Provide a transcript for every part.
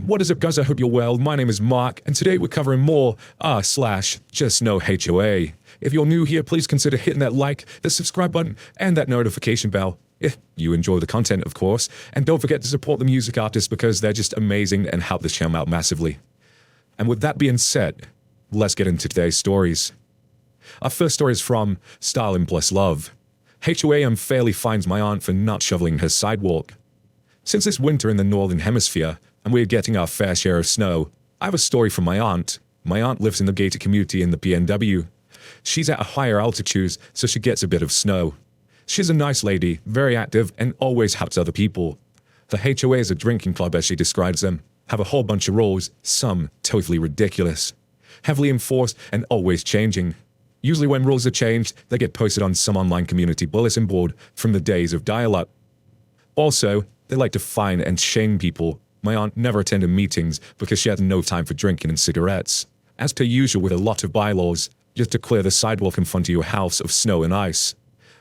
What is up, guys? I hope you're well. My name is Mark, and today we're covering more r/JustNoHOA. If you're new here, please consider hitting that like, the subscribe button, and that notification bell if you enjoy the content, of course. And don't forget to support the music artists because they're just amazing and help the channel out massively. And with that being said, let's get into today's stories. Our first story is from Styling Plus Love. HOA unfairly fines my aunt for not shoveling her sidewalk. Since it's winter in the northern hemisphere, and we're getting our fair share of snow, I have a story from my aunt. My aunt lives in the gated community in the PNW. She's at a higher altitude, so she gets a bit of snow. She's a nice lady, very active, and always helps other people. The HOA is a drinking club, as she describes them, have a whole bunch of rules, some totally ridiculous, heavily enforced and always changing. Usually when rules are changed, they get posted on some online community bulletin board from the days of dial-up. Also, they like to fine and shame people. My aunt never attended meetings because she had no time for drinking and cigarettes. As per usual with a lot of bylaws, you have to clear the sidewalk in front of your house of snow and ice.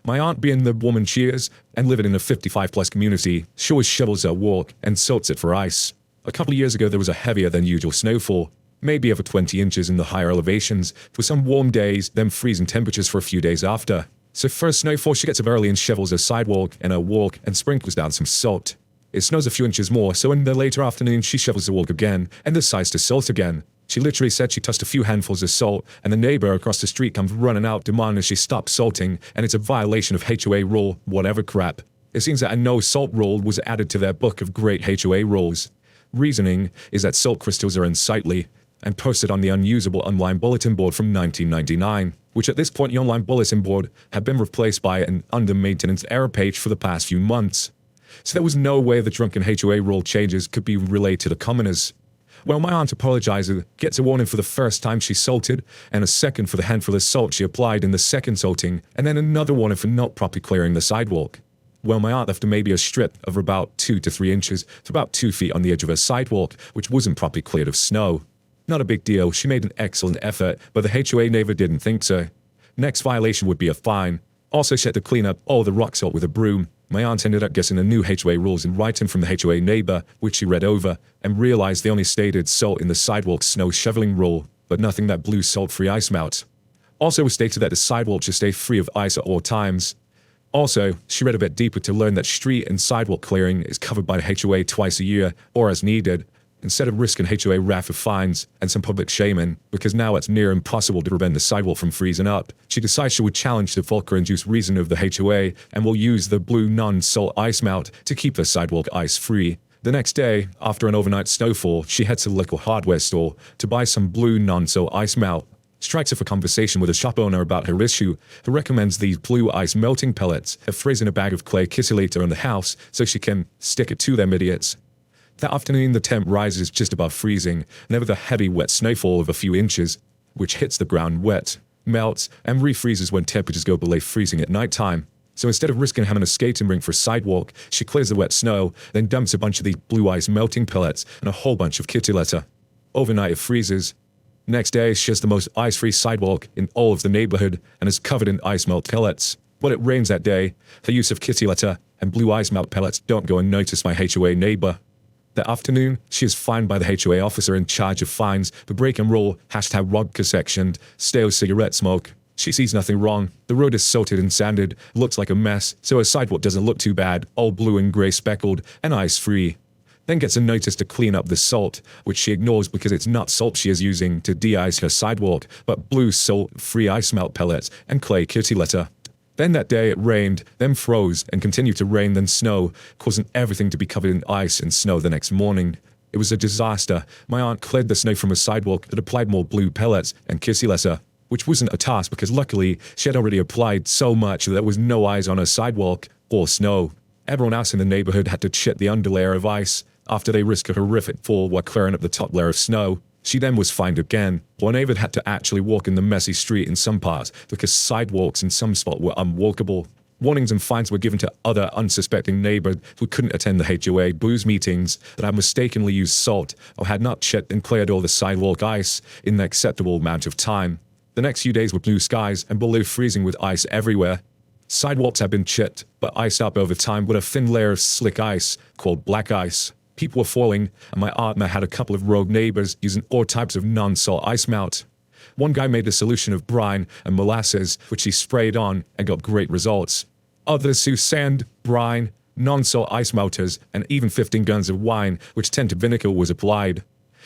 My aunt, being the woman she is, and living in a 55-plus community, she always shovels her walk and salts it for ice. A couple of years ago there was a heavier than usual snowfall, maybe over 20 inches in the higher elevations, with some warm days, then freezing temperatures for a few days after. So first snowfall, she gets up early and shovels her sidewalk and her walk and sprinkles down some salt. It snows a few inches more, so in the later afternoon she shovels the walk again and decides to salt again. She literally said she tossed a few handfuls of salt, and the neighbor across the street comes running out demanding she stop salting, and it's a violation of HOA rule, whatever crap. It seems that a no salt rule was added to their book of great HOA rules. Reasoning is that salt crystals are unsightly, and posted on the unusable online bulletin board from 1999, which at this point the online bulletin board had been replaced by an under-maintenance error page for the past few months. So there was no way the drunken HOA rule changes could be relayed to the commoners. Well, my aunt apologizes, gets a warning for the first time she salted, and a second for the handful of salt she applied in the second salting, and then another warning for not properly clearing the sidewalk. Well, my aunt left maybe a strip of about 2 to 3 inches to about 2 feet on the edge of her sidewalk, which wasn't properly cleared of snow. Not a big deal, she made an excellent effort, but the HOA neighbor didn't think so. Next violation would be a fine. Also, she had to clean up all the rock salt with a broom. My aunt ended up getting the new HOA rules in writing from the HOA neighbor, which she read over, and realized they only stated salt in the sidewalk snow shoveling rule, but nothing that blew salt-free ice melt. Also, it was stated that the sidewalk should stay free of ice at all times. Also, she read a bit deeper to learn that street and sidewalk clearing is covered by the HOA twice a year, or as needed, instead of risking HOA wrath of fines and some public shaming, because now it's near impossible to prevent the sidewalk from freezing up. She decides she would challenge the Volcker-induced reason of the HOA and will use the blue non-salt ice melt to keep the sidewalk ice-free. The next day, after an overnight snowfall, she heads to the local hardware store to buy some blue non-salt ice melt. Strikes up a conversation with a shop owner about her issue, who recommends these blue ice melting pellets, have freezing a bag of clay kisselator in the house so she can stick it to them idiots. That afternoon, the temp rises just above freezing, never the heavy wet snowfall of a few inches, which hits the ground wet, melts, and refreezes when temperatures go below freezing at night time. So instead of risking having a skating rink for a sidewalk, she clears the wet snow, then dumps a bunch of these blue ice melting pellets and a whole bunch of kitty litter. Overnight it freezes. Next day, she has the most ice-free sidewalk in all of the neighborhood and is covered in ice melt pellets. But it rains that day. The use of kitty litter and blue ice melt pellets don't go unnoticed by HOA neighbor. That afternoon, she is fined by the HOA officer in charge of fines for breaking rule, #Rodka sectioned, stale cigarette smoke. She sees nothing wrong. The road is salted and sanded, looks like a mess, so her sidewalk doesn't look too bad, all blue and grey speckled, and ice-free. Then gets a notice to clean up the salt, which she ignores because it's not salt she is using to de-ice her sidewalk, but blue salt-free ice melt pellets and clay kitty litter. Then that day it rained, then froze, and continued to rain, then snow, causing everything to be covered in ice and snow the next morning. It was a disaster. My aunt cleared the snow from her sidewalk and applied more blue pellets and kitty litter, which wasn't a task because luckily she had already applied so much that there was no ice on her sidewalk or snow. Everyone else in the neighborhood had to chip the underlayer of ice after they risked a horrific fall while clearing up the top layer of snow. She then was fined again. One neighbor had to actually walk in the messy street in some parts because sidewalks in some spots were unwalkable. Warnings and fines were given to other unsuspecting neighbors who couldn't attend the HOA booze meetings that had mistakenly used salt or had not chipped and cleared all the sidewalk ice in an acceptable amount of time. The next few days were blue skies and below freezing with ice everywhere. Sidewalks had been chipped, but iced up over time with a thin layer of slick ice called black ice. People were falling, and my aunt had a couple of rogue neighbors using all types of non-salt ice melt. One guy made a solution of brine and molasses, which he sprayed on and got great results. Others used sand, brine, non-salt ice melters, and even 15 gallons of wine, which tinted vinegar was applied.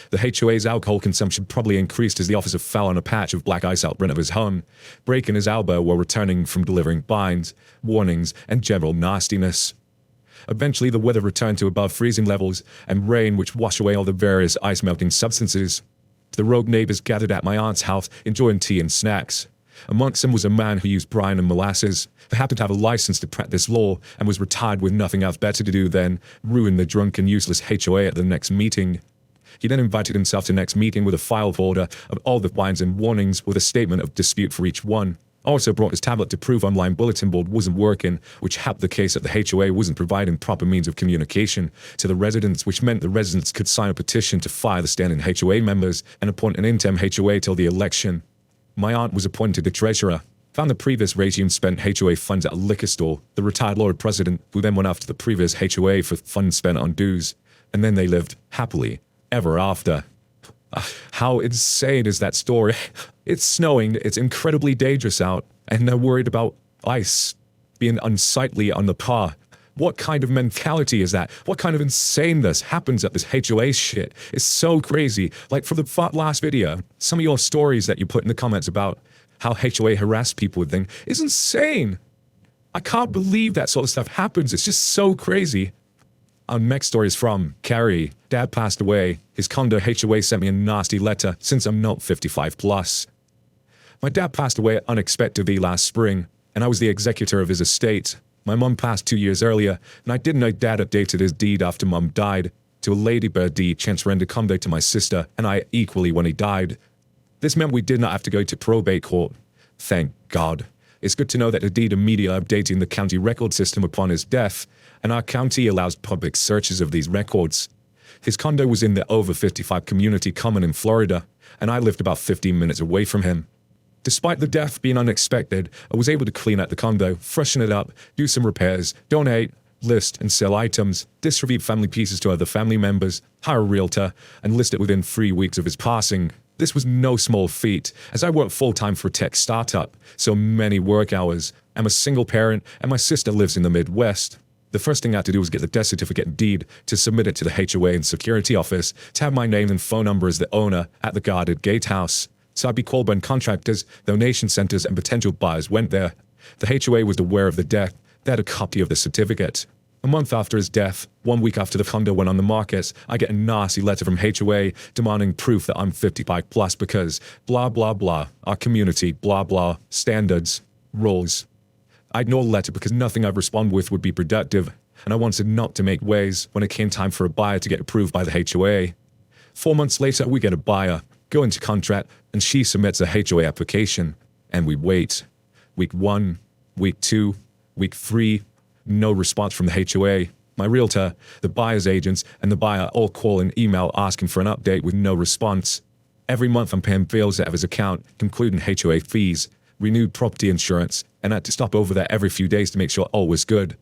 The HOA's alcohol consumption probably increased as the officer fell on a patch of black ice out front of his home, breaking his elbow while returning from delivering binds, warnings, and general nastiness. Eventually, the weather returned to above freezing levels, and rain which washed away all the various ice-melting substances. The rogue neighbors gathered at my aunt's house, enjoying tea and snacks. Amongst them was a man who used brine and molasses, who happened to have a license to practice law, and was retired with nothing else better to do than ruin the drunk and useless HOA at the next meeting. He then invited himself to the next meeting with a file folder of all the wines and warnings with a statement of dispute for each one. Also brought his tablet to prove online bulletin board wasn't working, which helped the case that the HOA wasn't providing proper means of communication to the residents, which meant the residents could sign a petition to fire the standing HOA members and appoint an interim HOA till the election. My aunt was appointed the treasurer. Found the previous regime spent HOA funds at a liquor store, the retired Lord President, who then went after the previous HOA for funds spent on dues, and then they lived happily ever after. How insane is that story? It's snowing, it's incredibly dangerous out, and they're worried about ice being unsightly on the car. What kind of mentality is that? What kind of insaneness happens at this HOA shit? It's so crazy. Like for the last video, some of your stories that you put in the comments about how HOA harass people with things is insane. I can't believe that sort of stuff happens. It's just so crazy. Our next story is from Carrie. Dad passed away. His condo HOA sent me a nasty letter since I'm not 55 plus. My dad passed away unexpectedly last spring, and I was the executor of his estate. My mum passed 2 years earlier, and I didn't know Dad updated his deed after Mum died to a ladybird deed transferring the condo to my sister and I equally when he died. This meant we did not have to go to probate court. Thank God. It's good to know that the deed immediately updating the county record system upon his death, and our county allows public searches of these records. His condo was in the over 55 community common in Florida, and I lived about 15 minutes away from him. Despite the death being unexpected, I was able to clean out the condo, freshen it up, do some repairs, donate, list and sell items, distribute family pieces to other family members, hire a realtor, and list it within 3 weeks of his passing. This was no small feat, as I work full-time for a tech startup, so many work hours. I'm a single parent, and my sister lives in the Midwest. The first thing I had to do was get the death certificate and deed to submit it to the HOA and security office to have my name and phone number as the owner at the guarded gatehouse. So I'd be called when contractors, donation centers, and potential buyers went there. The HOA was aware of the death. They had a copy of the certificate. A month after his death, 1 week after the condo went on the market, I get a nasty letter from HOA demanding proof that I'm 55 plus because blah blah blah, our community, blah blah, standards, rules. I ignored the letter because nothing I'd respond with would be productive, and I wanted not to make waves when it came time for a buyer to get approved by the HOA. 4 months later, we get a buyer, go into contract, and she submits a HOA application, and we wait. Week 1, week 2, week 3, no response from the HOA. My realtor, the buyer's agents, and the buyer all call and email asking for an update with no response. Every month I'm paying bills out of his account, including HOA fees, renewed property insurance, and I had to stop over there every few days to make sure all was good.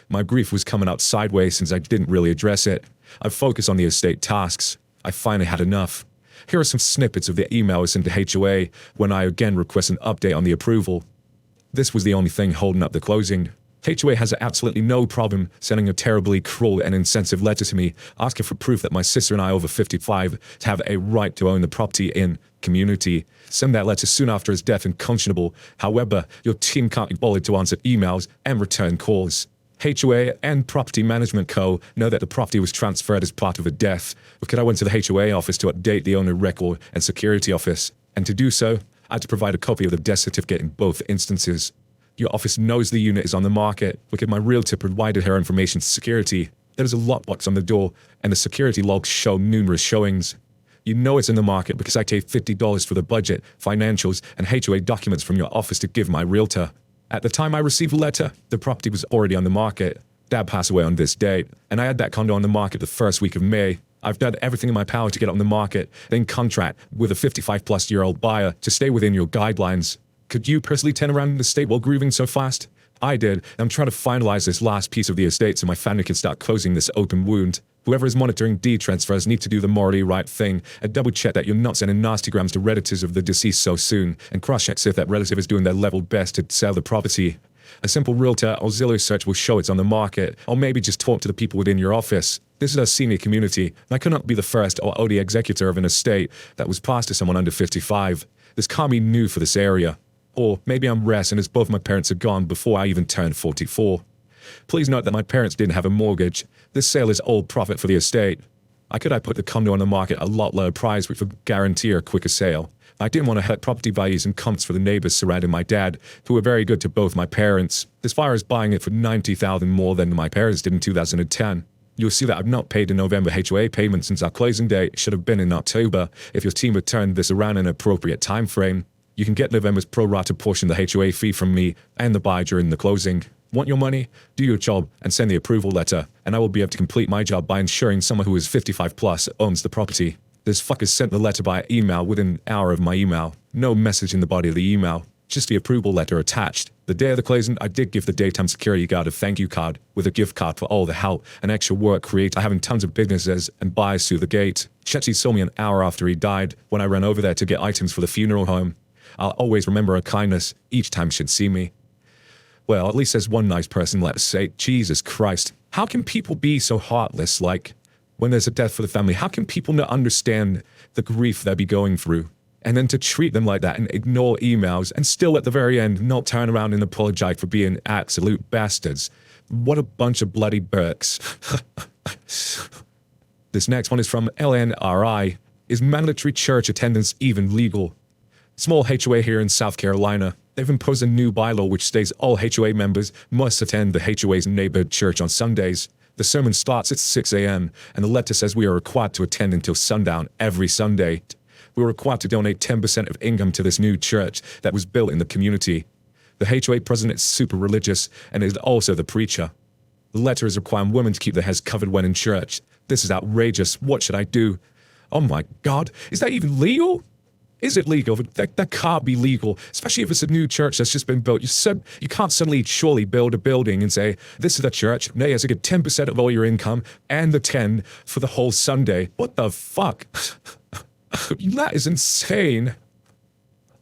My grief was coming out sideways since I didn't really address it. I focused on the estate tasks. I finally had enough. Here are some snippets of the emails sent to HOA when I again request an update on the approval. This was the only thing holding up the closing. HOA has absolutely no problem sending a terribly cruel and insensitive letter to me asking for proof that my sister and I over 55 to have a right to own the property in community. Send that letter soon after his death unconscionable. However, your team can't be bothered to answer emails and return calls. HOA and Property Management Co. know that the property was transferred as part of a death, because I went to the HOA office to update the owner record and security office, and to do so, I had to provide a copy of the death certificate in both instances. Your office knows the unit is on the market because my realtor provided her information to security. There is a lockbox on the door, and the security logs show numerous showings. You know it's in the market because I paid $50 for the budget, financials, and HOA documents from your office to give my realtor. At the time I received the letter, the property was already on the market. Dad passed away on this date, and I had that condo on the market the first week of May. I've done everything in my power to get it on the market, then contract with a 55-plus-year-old buyer to stay within your guidelines. Could you personally turn around the estate while grieving so fast? I did, and I'm trying to finalize this last piece of the estate so my family can start closing this open wound. Whoever is monitoring D-transfers need to do the morally right thing and double-check that you're not sending nasty grams to relatives of the deceased so soon, and cross-check if that relative is doing their level best to sell the property. A simple realtor or Zillow search will show it's on the market, or maybe just talk to the people within your office. This is a senior community, and I could not be the first or only executor of an estate that was passed to someone under 55. This can't be new for this area. Or maybe I'm resting as both my parents are gone before I even turned 44. Please note that my parents didn't have a mortgage. This sale is all profit for the estate. I put the condo on the market at a lot lower price, which would guarantee a quicker sale. I didn't want to hurt property values and comps for the neighbors surrounding my dad, who were very good to both my parents. This fire is buying it for $90,000 more than my parents did in 2010. You'll see that I've not paid the November HOA payment since our closing date should have been in October. If your team had turned this around in an appropriate time frame, you can get November's pro rata portion of the HOA fee from me and the buyer during the closing. Want your money? Do your job and send the approval letter, and I will be able to complete my job by ensuring someone who is 55 plus owns the property. This fucker sent the letter by email within an hour of my email. No message in the body of the email, just the approval letter attached. The day of the closing, I did give the daytime security guard a thank you card with a gift card for all the help and extra work created by having tons of businesses and buyers through the gate. Shetty saw me an hour after he died when I ran over there to get items for the funeral home. I'll always remember her kindness each time she'd see me. Well, at least there's one nice person, let's say. Jesus Christ. How can people be so heartless, like, when there's a death for the family? How can people not understand the grief they'll be going through? And then to treat them like that and ignore emails and still at the very end not turn around and apologize for being absolute bastards. What a bunch of bloody Burks. This next one is from LNRI. Is mandatory church attendance even legal? Small HOA here in South Carolina. They've imposed a new bylaw which states all HOA members must attend the HOA's neighborhood church on Sundays. The sermon starts at 6 a.m. and the letter says we are required to attend until sundown every Sunday. We were required to donate 10% of income to this new church that was built in the community. The HOA president is super religious and is also the preacher. The letter is requiring women to keep their heads covered when in church. This is outrageous. What should I do? Oh my God, is that even legal? Is it legal? That can't be legal, especially if it's a new church that's just been built. You can't suddenly surely build a building and say, this is the church, now you have to get 10% of all your income and the 10 for the whole Sunday. What the fuck? That is insane.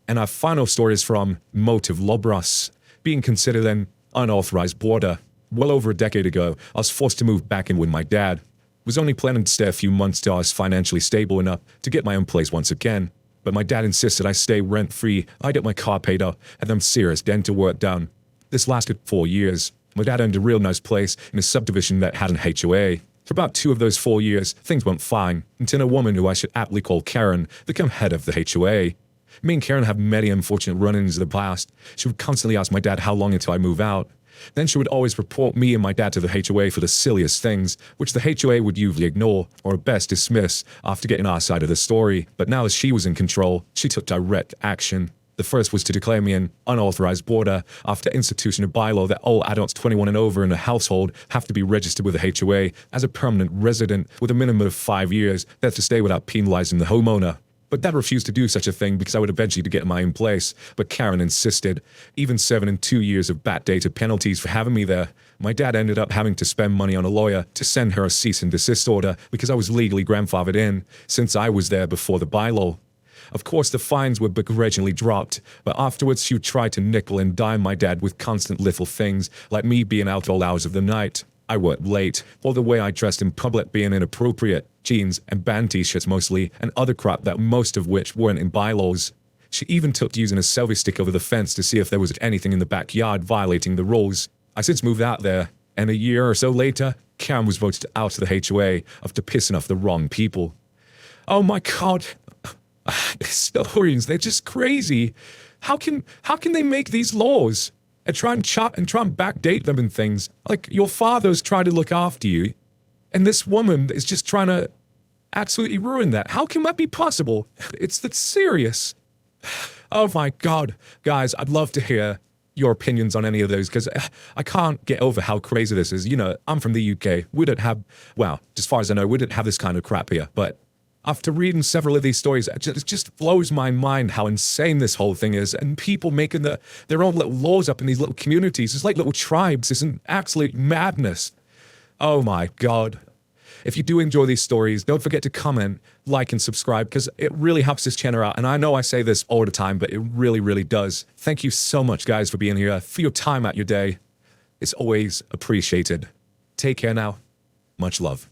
And our final story is from Motive Lobros, being considered an unauthorized boarder. Well over a decade ago, I was forced to move back in with my dad. Was only planning to stay a few months till I was financially stable enough to get my own place once again. But my dad insisted I stay rent-free, I get my car paid off, and then serious dental work done. This lasted 4 years. My dad owned a real nice place in a subdivision that had an HOA. For about 2 of those 4 years, things went fine, until a woman who I should aptly call Karen became head of the HOA. Me and Karen have many unfortunate run-ins in the past. She would constantly ask my dad how long until I move out. Then she would always report me and my dad to the HOA for the silliest things, which the HOA would usually ignore, or at best dismiss, after getting our side of the story. But now as she was in control, she took direct action. The first was to declare me an unauthorized boarder after instituting a bylaw that all adults 21 and over in a household have to be registered with the HOA as a permanent resident with a minimum of 5 years. They have to stay without penalizing the homeowner. But Dad refused to do such a thing because I would eventually get my own place. But Karen insisted, even serving 2 years of backdated penalties for having me there. My dad ended up having to spend money on a lawyer to send her a cease and desist order because I was legally grandfathered in since I was there before the bylaw. Of course, the fines were begrudgingly dropped, but afterwards she would try to nickel and dime my dad with constant little things, like me being out all hours of the night. I worked late, or the way I dressed in public being inappropriate, jeans and band t-shirts mostly, and other crap that most of which weren't in bylaws. She even took to using a selfie stick over the fence to see if there was anything in the backyard violating the rules. I since moved out there, and a year or so later, Karen was voted out of the HOA after pissing off the wrong people. Oh my God. Historians, they're just crazy. How can they make these laws? And try and backdate them and things. Like, your father's trying to look after you, and this woman is just trying to absolutely ruin that. How can that be possible? That's serious. Oh my God. Guys, I'd love to hear your opinions on any of those, because I can't get over how crazy this is. You know, I'm from the UK. We don't have, well, as far as I know, we don't have this kind of crap here, but after reading several of these stories, it just blows my mind how insane this whole thing is. And people making their own little laws up in these little communities. It's like little tribes. It's an absolute madness. Oh my God. If you do enjoy these stories, don't forget to comment, like, and subscribe because it really helps this channel out. And I know I say this all the time, but it really, really does. Thank you so much, guys, for being here, for your time out your day. It's always appreciated. Take care now. Much love.